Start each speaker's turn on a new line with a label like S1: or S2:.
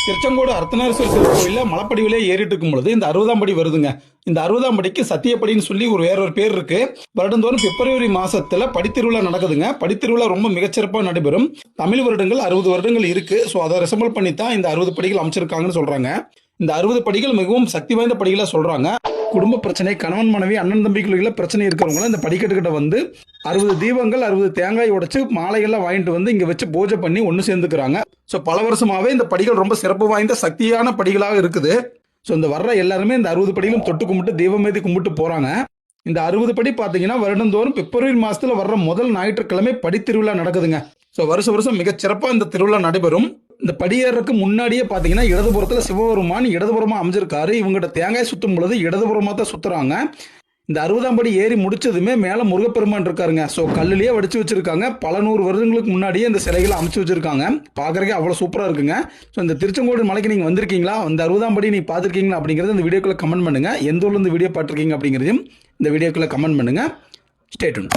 S1: திருச்செங்கோடு அர்த்தநாரீஸ்வரர் திருக்கோயிலில் மலைப்படிவிலே ஏறிட்டு இருக்கும் பொழுது இந்த 60ஆம் படி வருதுங்க. இந்த 60ஆம் படிக்கு சத்தியப்படின்னு சொல்லி வேறொரு பேர் இருக்கு. வருடந்தோறும் பிப்ரவரி மாசத்துல படித்திருவிழா நடக்குதுங்க. படித்திருவிழா ரொம்ப மிகச்சிறப்பாக நடைபெறும். தமிழ் வருடங்கள் 60 வருடங்கள் இருக்கு. ஸோ அதை ரிசம்பிள் பண்ணி தான் இந்த 60 படிகள் அமைச்சிருக்காங்கன்னு சொல்றாங்க. இந்த 60 படிகள் மிகவும் சக்தி வாய்ந்த படிகளா சொல்றாங்க. குடும்ப பிரச்சனை, கணவன் மனைவி, அண்ணன் தம்பிக்குள்ள பிரச்சனை இருக்கிறவங்க இந்த படிக்கட்டுக்கிட்ட வந்து 60 தீபங்கள் 60 தேங்காய் உடைச்சு மாலைகள்லாம் வாங்கிட்டு வந்து இங்க வச்சு பூஜை பண்ணி ஒன்று சேர்ந்துக்கிறாங்க. ஸோ பல வருஷமாவே இந்த படிகள் ரொம்ப சிறப்பு வாய்ந்த சக்தியான படிகளாக இருக்குது. ஸோ இந்த வர்ற எல்லாருமே இந்த 60 படிகளும் தொட்டு கும்பிட்டு தெய்வமேதி கும்பிட்டு போறாங்க. இந்த 60 படி பார்த்தீங்கன்னா வருடந்தோறும் பிப்ரவரி மாசத்துல வர்ற முதல் ஞாயிற்றுக்கிழமை படி திருவிழா நடக்குதுங்க. ஸோ வருஷம் மிக சிறப்பாக இந்த திருவிழா நடைபெறும். இந்த படியேறதுக்கு முன்னாடியே பார்த்தீங்கன்னா இடதுபுறத்துல சிவபெருமான் இடதுபுறமா அமைஞ்சிருக்காரு. இவங்ககிட்ட தேங்காய் சுத்தும் பொழுது இடதுபுறமா தான் சுத்துறாங்க. இந்த 60ஆம் படி ஏறி முடிச்சதுமே மேல முருகப்பெருமான் இருக்காருங்க. ஸோ கல்லுலயே வடிச்சு வச்சிருக்காங்க. பல 100 வருடங்களுக்கு முன்னாடியே இந்த சிலைகளை அமைச்சு வச்சிருக்காங்க. பார்க்கறதுக்கே அவ்வளோ சூப்பராக இருக்குங்க. ஸோ இந்த திருச்செங்கோடு மலைக்கு நீங்கள் வந்திருக்கீங்களா, இந்த 60ஆம் படி நீங்கள் பார்த்துருக்கீங்களா அப்படிங்கிறது இந்த வீடியோக்குள்ள கமெண்ட் பண்ணுங்க. எந்த ஊர்ல இந்த வீடியோ பார்த்துருக்கீங்க அப்படிங்கிறதையும் இந்த வீடியோக்குள்ள கமெண்ட் பண்ணுங்க. Stay tune.